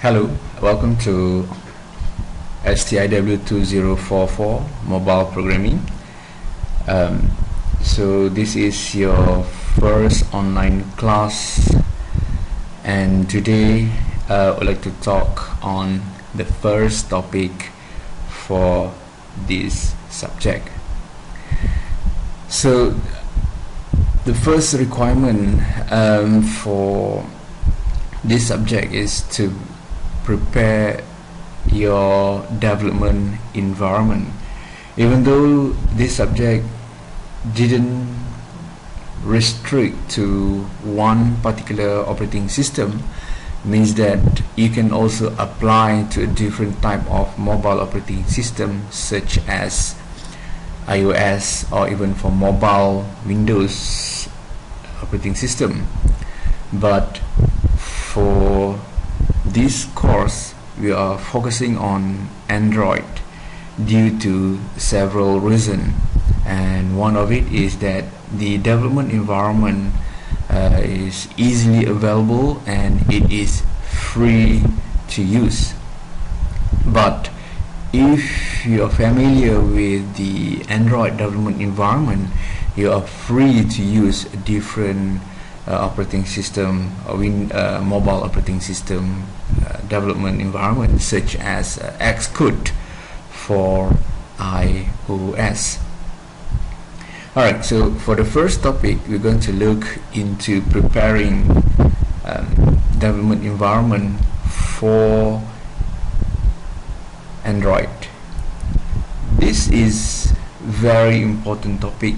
Hello, welcome to STIW2044 mobile programming. So this is your first online class, and today I would like to talk on the first topic for this subject. So the first requirement for this subject is to prepare your development environment. Even though this subject didn't restrict to one particular operating system, means that you can also apply to a different type of mobile operating system, such as iOS or even for mobile Windows operating system. But for this course, we are focusing on Android due to several reasons, and one of it is that the development environment is easily available and it is free to use. But if you are familiar with the Android development environment, you are free to use a different operating system, mobile operating system development environment, such as Xcode for iOS. Alright, so for the first topic, we're going to look into preparing development environment for Android. This is very important topic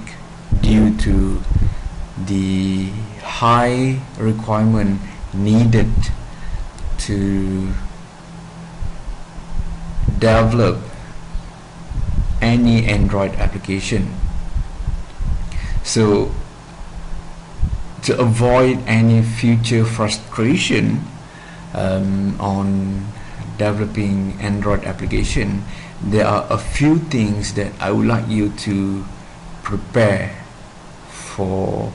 due to the high requirement needed to develop any Android application. So to avoid any future frustration on developing Android application, there are a few things that I would like you to prepare for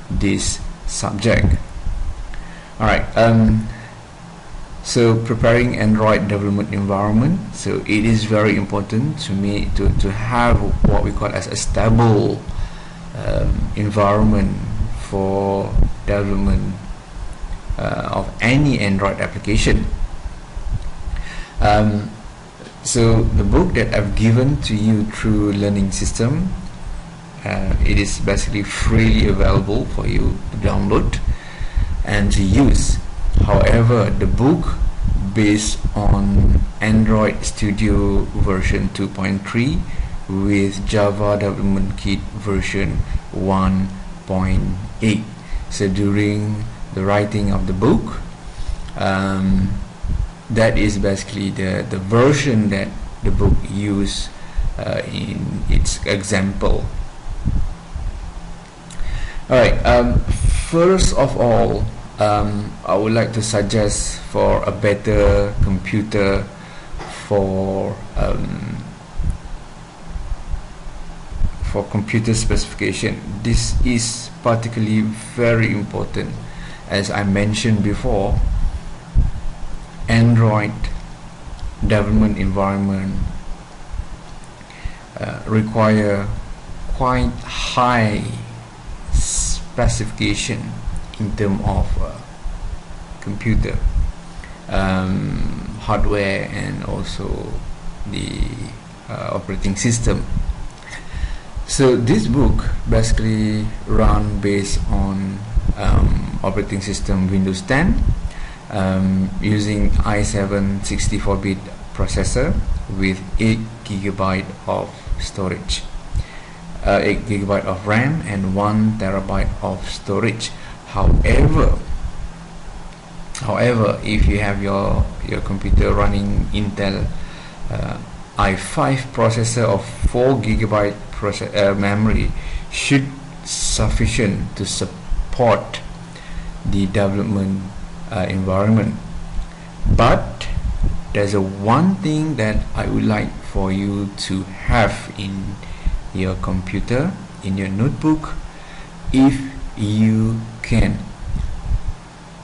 this subject. Alright, so preparing Android development environment, so it is very important to me to have what we call as a stable environment for development of any Android application. So the book that I've given to you through Learning System, it is basically freely available for you to download and to use. However, the book based on Android Studio version 2.3 with Java Development Kit version 1.8. So during the writing of the book, that is basically the version that the book used in its example. Alright, first of all, I would like to suggest for a better computer for computer specification. This is particularly very important. As I mentioned before, Android development environment require quite high specification in terms of computer hardware and also the operating system. So this book basically run based on operating system Windows 10 using i7 64-bit processor with 8 GB of storage, 8 GB of RAM and 1 TB of storage. However, if you have your computer running Intel i5 processor of 4 GB memory, should sufficient to support the development environment. But there's one thing that I would like for you to have in your computer, in your notebook, if you can.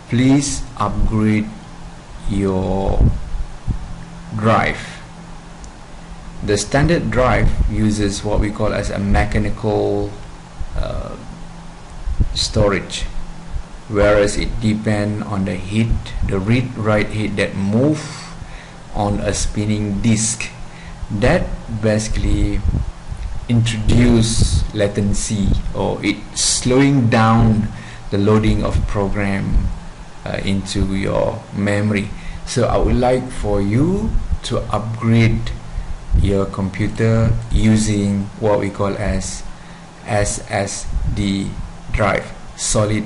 Please upgrade your drive. The standard drive uses what we call as a mechanical storage, whereas it depends on the heat, the read-write heat that move on a spinning disk, that basically introduce latency, or it slowing down the loading of program into your memory. So I would like for you to upgrade your computer using what we call as SSD drive, solid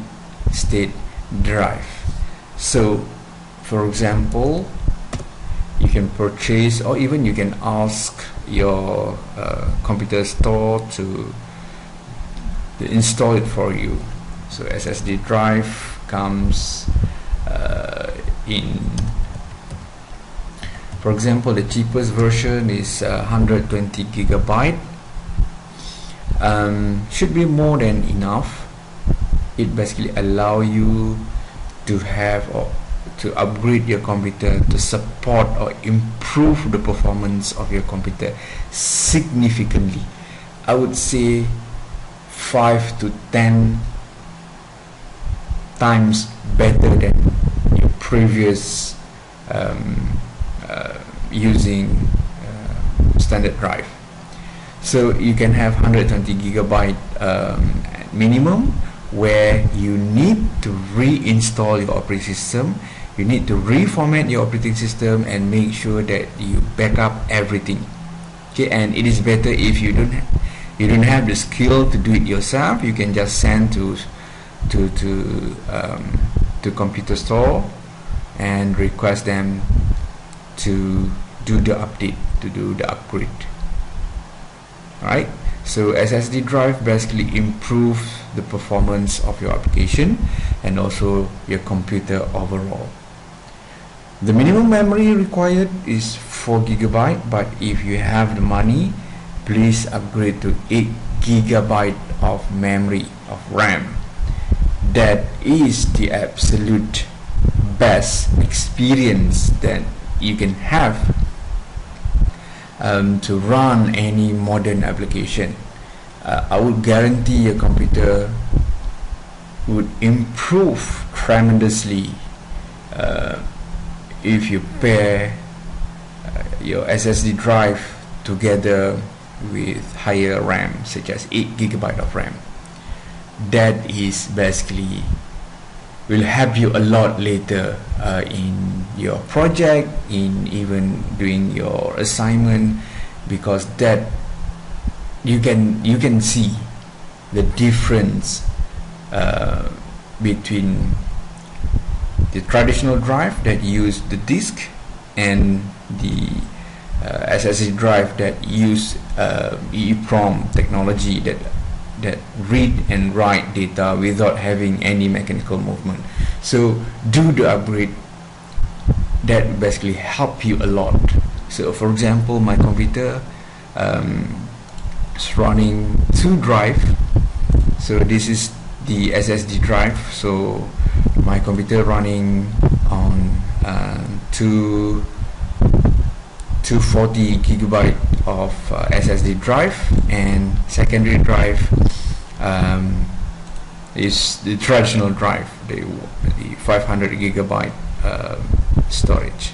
state drive. So for example, you can purchase, or even you can ask your computer store to install it for you. So SSD drive comes in, for example, the cheapest version is 120 gigabyte. Should be more than enough. It basically allow you to have or to upgrade your computer to support or improve the performance of your computer significantly. I would say 5 to 10 times better than your previous using standard drive. So you can have 120 gigabyte minimum, where you need to reinstall your operating system, you need to reformat your operating system and make sure that you back up everything. Okay, and it is better if you don't have the skill to do it yourself. You can just send to computer store and request them to do the update, to do the upgrade. Alright, so SSD drive basically improves the performance of your application and also your computer overall. The minimum memory required is 4 gigabyte, but if you have the money, please upgrade to 8 gigabyte of memory of RAM. That is the absolute best experience that you can have to run any modern application. I would guarantee your computer would improve tremendously if you pair your SSD drive together with higher RAM, such as 8 gigabyte of RAM. That is basically will help you a lot later in your project, in even doing your assignment, because that you can see the difference between the traditional drive that use the disk and the SSD drive that use EEPROM technology that read and write data without having any mechanical movement. So do the upgrade. That basically help you a lot. So for example, my computer is running 2 drive. So this is the SSD drive. So my computer running on 240 gigabyte of SSD drive, and secondary drive is the traditional drive, the 500 gigabyte storage.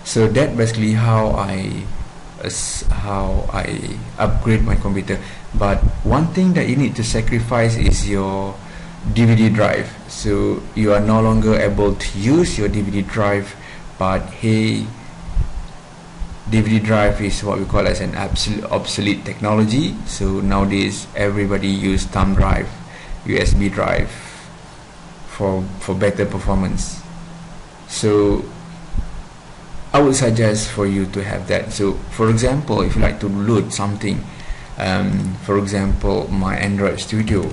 So that basically how I upgrade my computer. But one thing that you need to sacrifice is your DVD drive. So you are no longer able to use your DVD drive, but hey, DVD drive is what we call as an obsolete technology. So nowadays everybody use thumb drive, USB drive for better performance. So I would suggest for you to have that. So for example, if you like to load something, for example my Android Studio.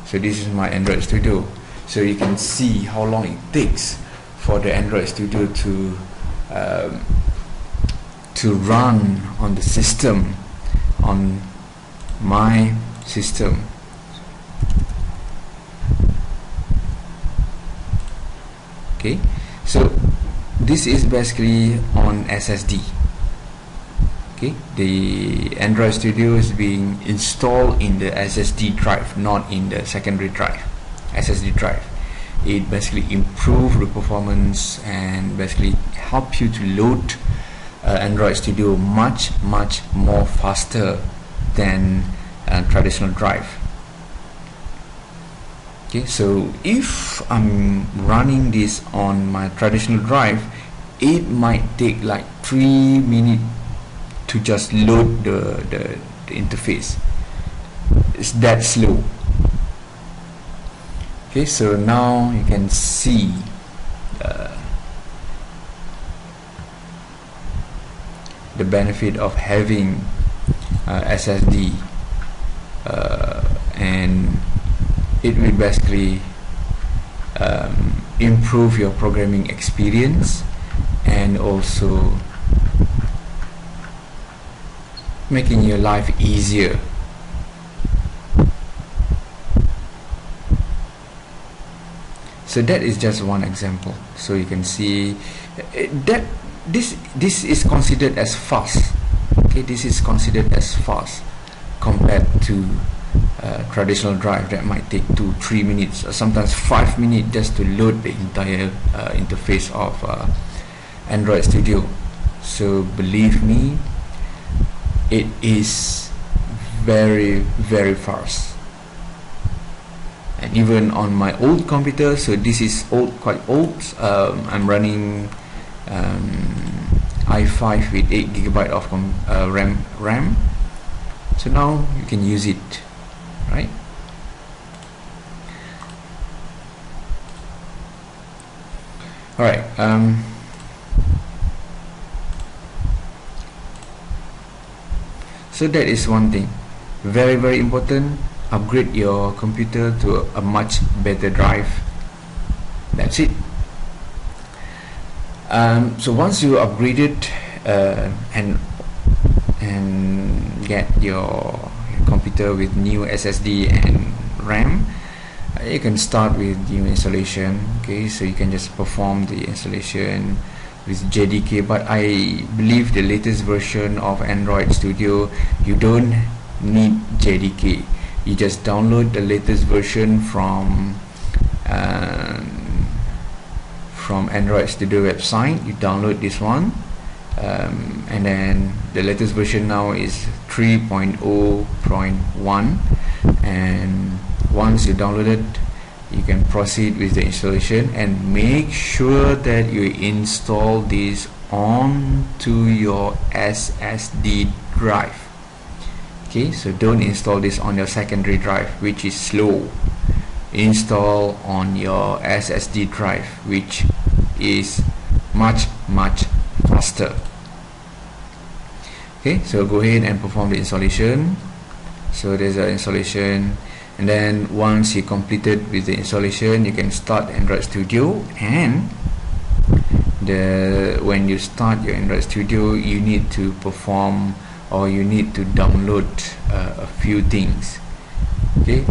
So this is my Android Studio. So you can see how long it takes for the Android Studio to run on the system, on my system. Okay, so this is basically on SSD. Okay, the Android Studio is being installed in the SSD drive, not in the secondary drive, SSD drive. It basically improves the performance and basically help you to load Android Studio much more faster than traditional drive. Okay, so if I'm running this on my traditional drive, it might take like 3 minutes to just load the interface. It's that slow. Okay, so now you can see the benefit of having SSD, and it will basically improve your programming experience and also making your life easier. So that is just one example. So you can see that this is considered as fast. Okay, this is considered as fast compared to traditional drive that might take 2-3 minutes or sometimes 5 minutes just to load the entire interface of Android Studio. So believe me, it is very fast. And even on my old computer, so this is quite old, I'm running i5 with 8GB of RAM. So now you can use it, right? Alright, so that is one thing, very important. Upgrade your computer to a much better drive. That's it. So once you upgrade it and get your computer with new SSD and RAM, you can start with new installation. Okay, so you can just perform the installation with JDK, but I believe the latest version of Android Studio, you don't need JDK. You just download the latest version from Android Studio website. You download this one, and then the latest version now is 3.0.1, and once you download it, you can proceed with the installation, and make sure that you install this onto your SSD drive. Okay, so don't install this on your secondary drive, which is slow. Install on your SSD drive, which is much faster. Okay, so go ahead and perform the installation. So there's an installation, and then once you completed with the installation, you can start Android Studio. And when you start your Android Studio, you need to perform, or you need to download a few things. Okay,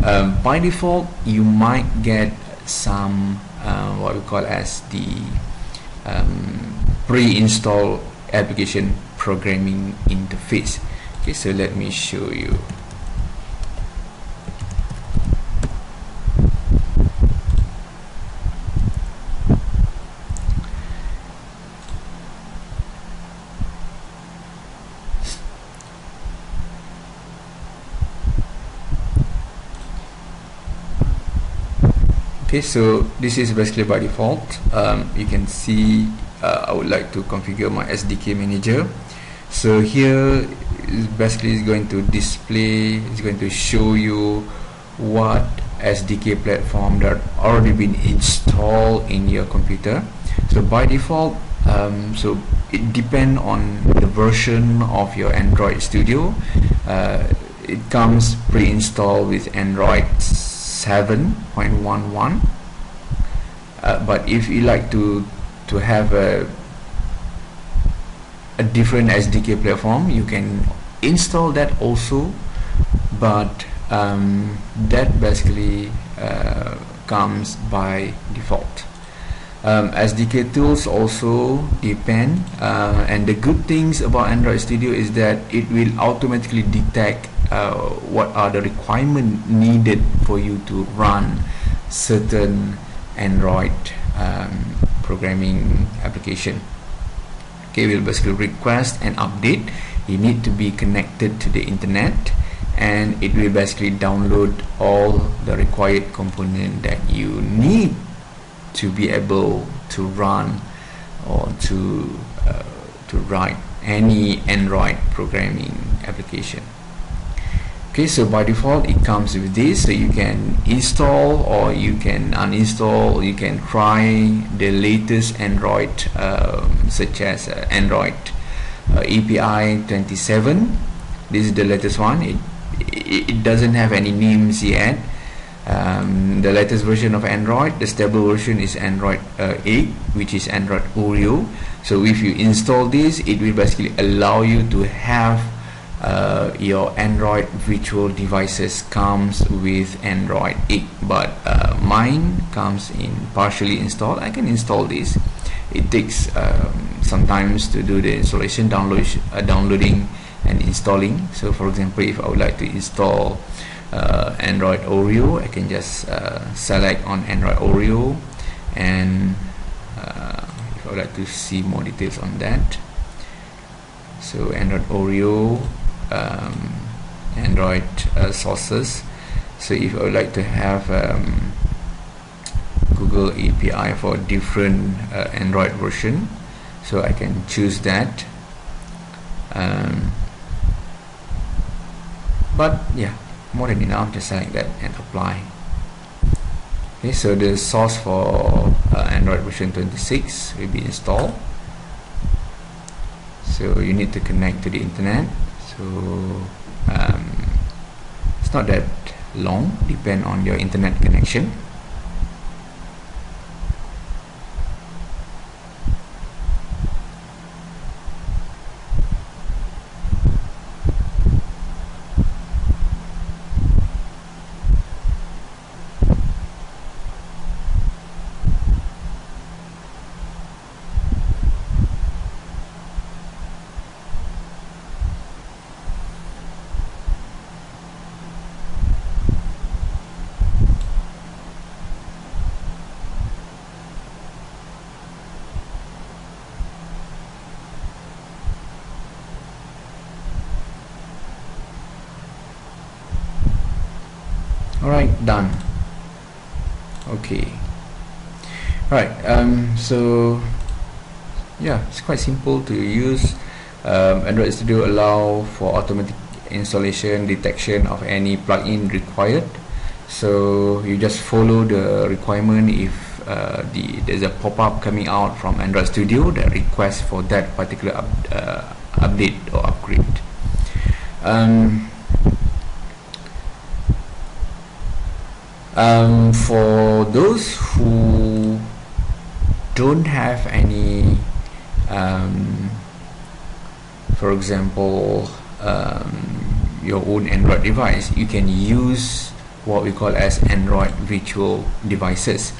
by default you might get some what we call as the pre-installed application programming interface. Okay, so let me show you. Okay, so this is basically by default. You can see I would like to configure my SDK manager. So here is basically going to display, it's going to show you what SDK platform that already been installed in your computer. So by default, so it depends on the version of your Android Studio. It comes pre-installed with Android 7.11, but if you like to have a different SDK platform, you can install that also, but that basically comes by default. SDK tools also depend, and the good things about Android Studio is that it will automatically detect what are the requirements needed for you to run certain Android programming application. Okay, we'll basically request an update. You need to be connected to the internet, and it will basically download all the required component that you need to be able to run or to write any Android programming application. Okay, so by default it comes with this, so you can install or you can uninstall, you can try the latest Android such as Android API 27. This is the latest one. It doesn't have any names yet. The latest version of Android, the stable version is Android 8, which is Android Oreo. So if you install this, it will basically allow you to have your Android virtual devices comes with Android 8, but mine comes in partially installed. I can install this. It takes sometimes to do the installation, downloading and installing. So for example, if I would like to install Android Oreo, I can just select on Android Oreo, and if I would like to see more details on that, so Android Oreo, Android sources. So if I would like to have Google API for different Android version, so I can choose that. But yeah, more than enough, just select that and apply. Okay, so the source for Android version 26 will be installed. So you need to connect to the internet. So it's not that long, depend on your internet connection. Alright, done. Okay. Right. So yeah, it's quite simple to use. Android Studio allow for automatic installation, detection of any plugin required. So you just follow the requirement. If there's a pop-up coming out from Android Studio that requests for that particular update or upgrade. For those who don't have any, for example, your own Android device, you can use what we call as Android virtual devices.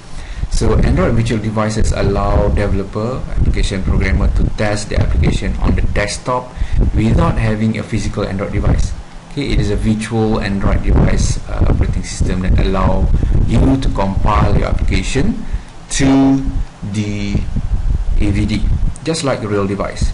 So Android virtual devices allow developer, application programmer to test the application on the desktop without having a physical Android device. Okay, it is a virtual Android device operating system that allow you to compile your application to the AVD, just like a real device.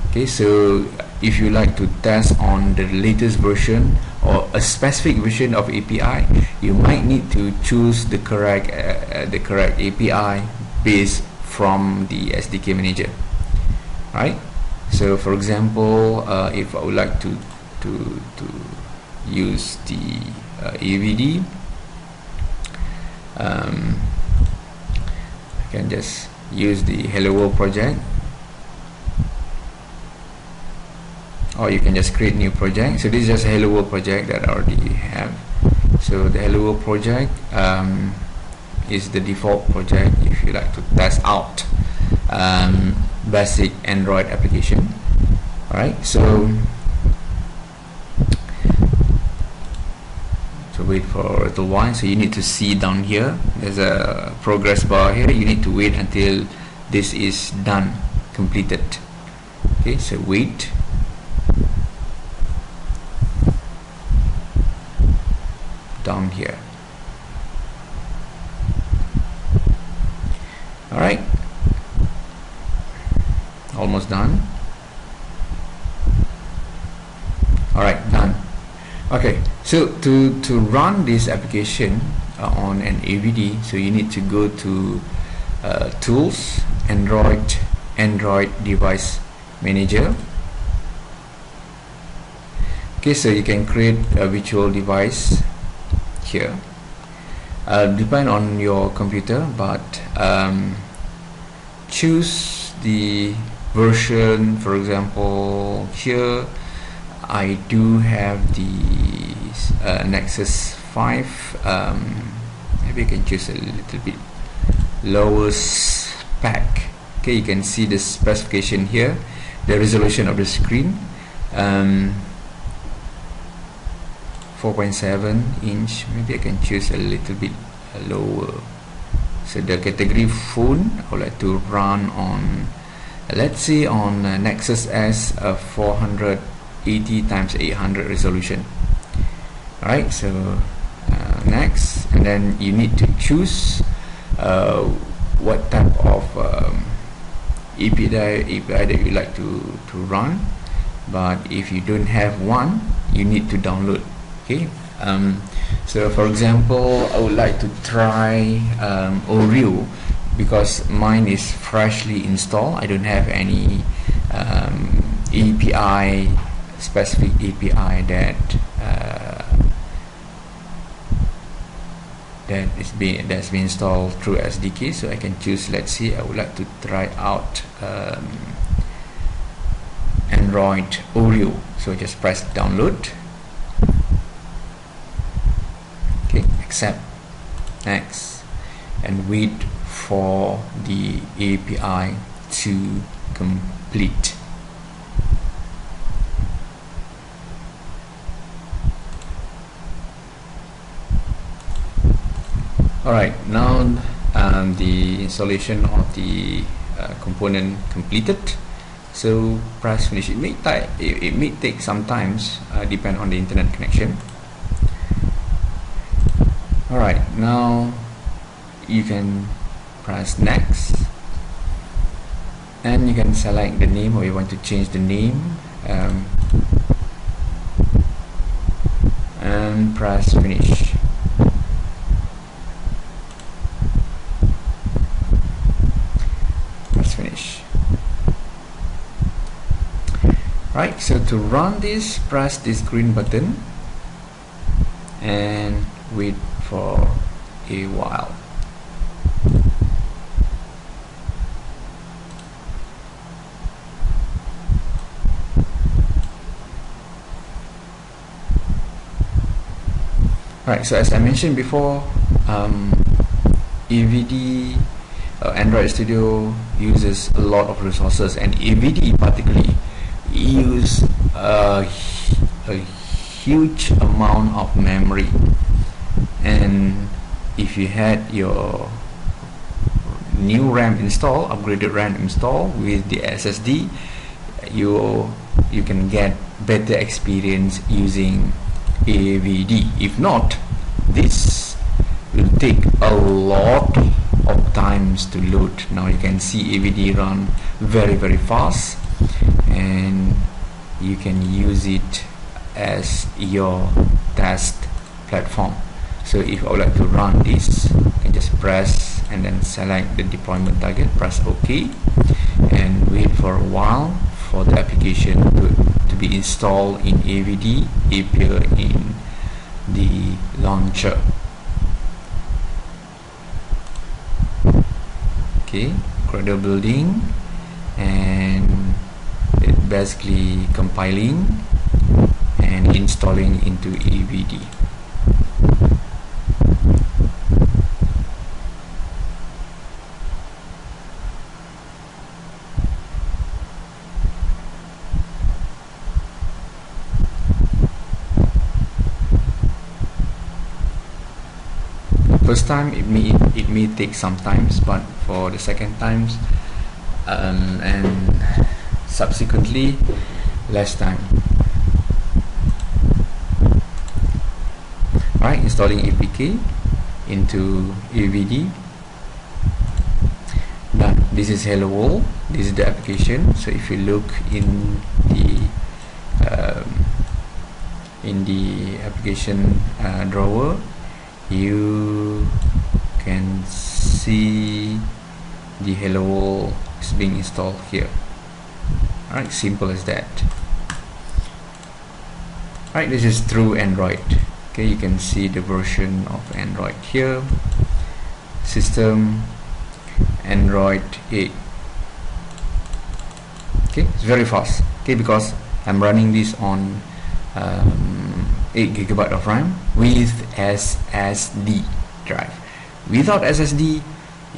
Okay, so if you like to test on the latest version or a specific version of API, you might need to choose the correct API based from the SDK manager, right? So for example, if I would like to use the AVD, I can just use the Hello World project, or you can just create new project. So this is just a Hello World project that I already have. So the Hello World project is the default project if you like to test out basic Android application. Alright, so wait for a little while. So you need to see down here, there's a progress bar here. You need to wait until this is done, completed. Okay, so wait. Down here. Alright, almost done. Alright, done. Okay, so to run this application on an AVD, so you need to go to Tools, Android Device Manager. Okay, so you can create a virtual device here. Depend on your computer, but choose the version. For example, here I do have the Nexus 5. Maybe I can choose a little bit lower spec. Okay, you can see the specification here, the resolution of the screen, 4.7 inch. Maybe I can choose a little bit lower. So the category phone I would like to run on, let's say on Nexus S 480 x 800 resolution. Alright, so next, and then you need to choose what type of API that you like to run. But if you don't have one, you need to download. Okay, so for example, I would like to try Oreo, because mine is freshly installed. I don't have any API, specific API that's been installed through SDK. So I can choose, let's see, I would like to try out Android Oreo. So just press download. Okay, accept, next, and wait for the API to complete. Alright, now the installation of the component completed. So press finish. It may take some times, depend on the internet connection. Alright, now you can press next, and you can select the name, or you want to change the name, and press finish. Press finish. Right, so to run this, press this green button and wait for a while. Right, so as I mentioned before, AVD, Android Studio uses a lot of resources, and AVD particularly use a huge amount of memory. And if you had your new RAM installed, upgraded RAM installed with the SSD, you can get better experience using AVD. If not, this will take a lot of times to load. Now you can see AVD run very fast, and you can use it as your test platform. So if I would like to run this, I can just press and then select the deployment target, press OK, and wait for a while for the application to be installed in AVD, appear in the launcher. Okay, Gradle building, and it basically compiling and installing into AVD. first time it may take some times, but for the second times and subsequently less time. Alright, installing APK into AVD. Done. This is Hello World. This is the application. So if you look in the application drawer, you can see the Hello World is being installed here. Alright, simple as that. Alright, this is through Android. Okay, you can see the version of Android here. System Android 8. Okay, it's very fast. Okay, because I'm running this on 8 GB of RAM with SSD drive. Without SSD,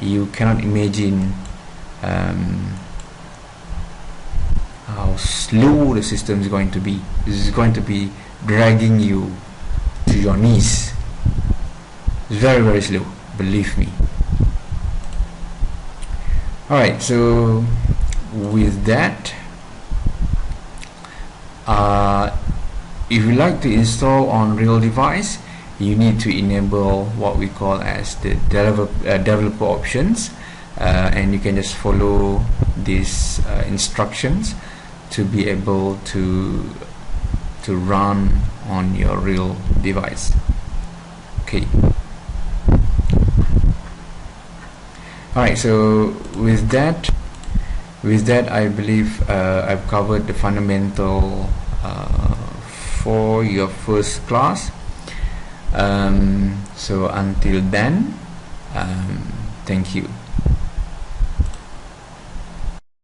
you cannot imagine how slow the system is going to be. This is going to be dragging you to your knees. It's very, very slow, believe me. Alright, so with that, if you like to install on real device, you need to enable what we call as the developer options, and you can just follow these instructions to be able to run on your real device. Okay. Alright, so with that I believe I've covered the fundamental for your first class. So until then, thank you.